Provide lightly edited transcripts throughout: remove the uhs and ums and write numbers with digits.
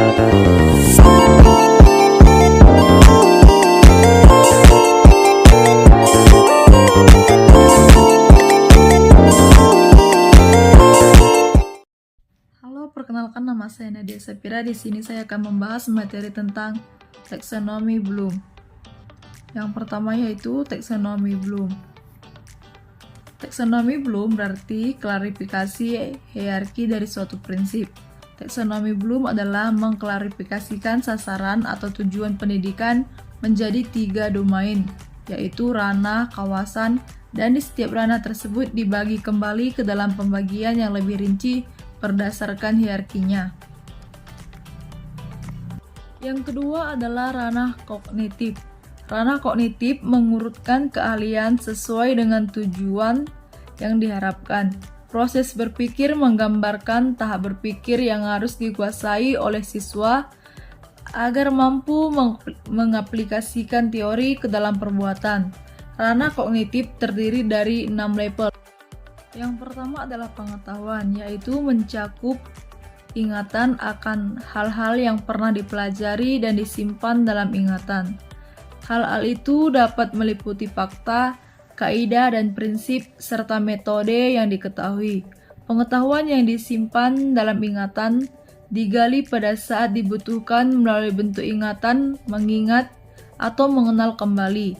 Halo, perkenalkan nama saya Nadia Sapira. Di sini saya akan membahas materi tentang taksonomi Bloom. Yang pertama yaitu taksonomi Bloom. Taksonomi Bloom berarti klarifikasi hierarki dari suatu prinsip. Taksonomi Bloom adalah mengklarifikasikan sasaran atau tujuan pendidikan menjadi 3 domain, yaitu ranah, kawasan, dan di setiap ranah tersebut dibagi kembali ke dalam pembagian yang lebih rinci berdasarkan hierarkinya. Yang kedua adalah ranah kognitif. Ranah kognitif mengurutkan keahlian sesuai dengan tujuan yang diharapkan. Proses berpikir menggambarkan tahap berpikir yang harus dikuasai oleh siswa agar mampu mengaplikasikan teori ke dalam perbuatan. Ranah kognitif terdiri dari 6 level. Yang pertama adalah pengetahuan, yaitu mencakup ingatan akan hal-hal yang pernah dipelajari dan disimpan dalam ingatan. Hal-hal itu dapat meliputi fakta, kaidah dan prinsip, serta metode yang diketahui. Pengetahuan yang disimpan dalam ingatan digali pada saat dibutuhkan melalui bentuk ingatan, mengingat, atau mengenal kembali.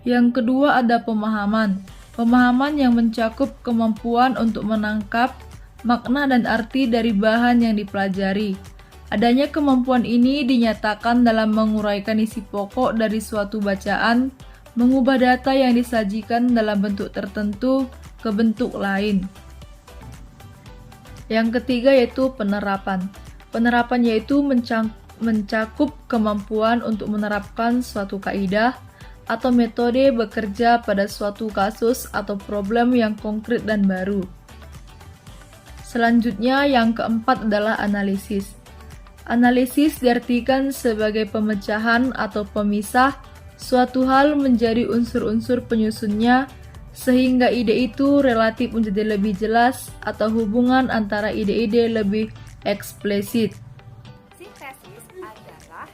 Yang kedua ada pemahaman. Pemahaman yang mencakup kemampuan untuk menangkap makna dan arti dari bahan yang dipelajari. Adanya kemampuan ini dinyatakan dalam menguraikan isi pokok dari suatu bacaan, mengubah data yang disajikan dalam bentuk tertentu ke bentuk lain. Yang ketiga yaitu penerapan. Penerapan yaitu mencakup kemampuan untuk menerapkan suatu kaidah atau metode bekerja pada suatu kasus atau problem yang konkret dan baru. Selanjutnya yang keempat adalah analisis. Analisis diartikan sebagai pemecahan atau pemisah suatu hal menjadi unsur-unsur penyusunnya sehingga ide itu relatif menjadi lebih jelas atau hubungan antara ide-ide lebih eksplisit.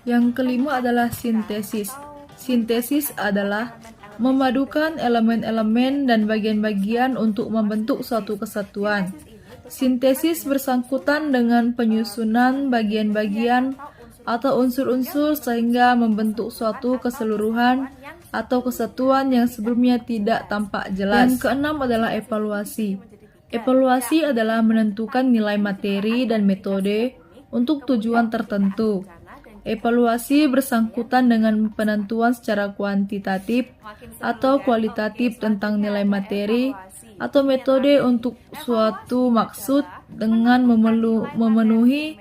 Yang kelima adalah sintesis. Sintesis adalah memadukan elemen-elemen dan bagian-bagian untuk membentuk suatu kesatuan. Sintesis bersangkutan dengan penyusunan bagian-bagian atau unsur-unsur sehingga membentuk suatu keseluruhan atau kesatuan yang sebelumnya tidak tampak jelas. Yang keenam adalah evaluasi. Evaluasi adalah menentukan nilai materi dan metode untuk tujuan tertentu. Evaluasi bersangkutan dengan penentuan secara kuantitatif atau kualitatif tentang nilai materi atau metode untuk suatu maksud dengan memenuhi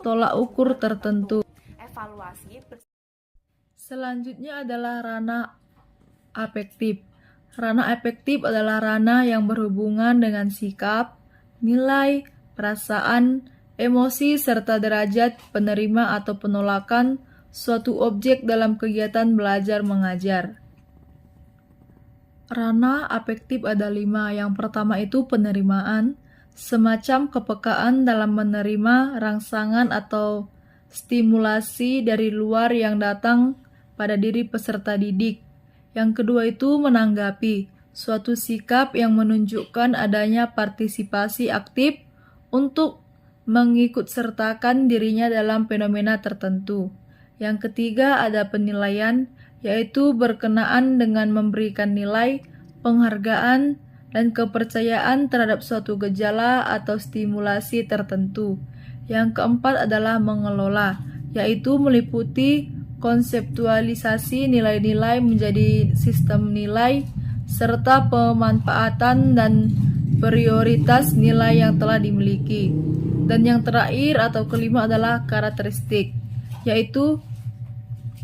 tolak ukur tertentu. Selanjutnya adalah ranah afektif. Ranah afektif adalah ranah yang berhubungan dengan sikap, nilai, perasaan, emosi, serta derajat penerima atau penolakan suatu objek dalam kegiatan belajar mengajar. Ranah afektif ada 5. Yang pertama itu penerimaan, semacam kepekaan dalam menerima rangsangan atau stimulasi dari luar yang datang pada diri peserta didik. Yang kedua itu menanggapi, suatu sikap yang menunjukkan adanya partisipasi aktif untuk mengikutsertakan dirinya dalam fenomena tertentu. Yang ketiga ada penilaian, yaitu berkenaan dengan memberikan nilai, penghargaan, dan kepercayaan terhadap suatu gejala atau stimulasi tertentu. Yang keempat adalah mengelola, yaitu meliputi konseptualisasi nilai-nilai menjadi sistem nilai, serta pemanfaatan dan prioritas nilai yang telah dimiliki. Dan yang terakhir atau kelima adalah karakteristik, yaitu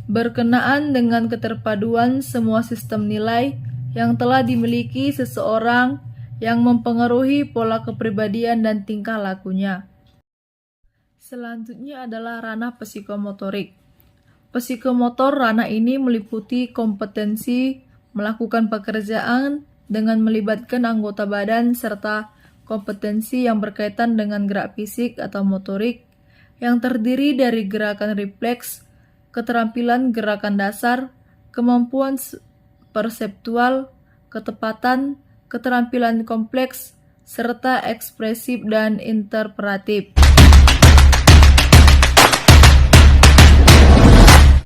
berkenaan dengan keterpaduan semua sistem nilai yang telah dimiliki seseorang yang mempengaruhi pola kepribadian dan tingkah lakunya. Selanjutnya adalah ranah psikomotorik. Psikomotor ranah ini meliputi kompetensi melakukan pekerjaan dengan melibatkan anggota badan serta kompetensi yang berkaitan dengan gerak fisik atau motorik yang terdiri dari gerakan refleks, keterampilan gerakan dasar, kemampuan perseptual, ketepatan, keterampilan kompleks, serta ekspresif dan interpretatif.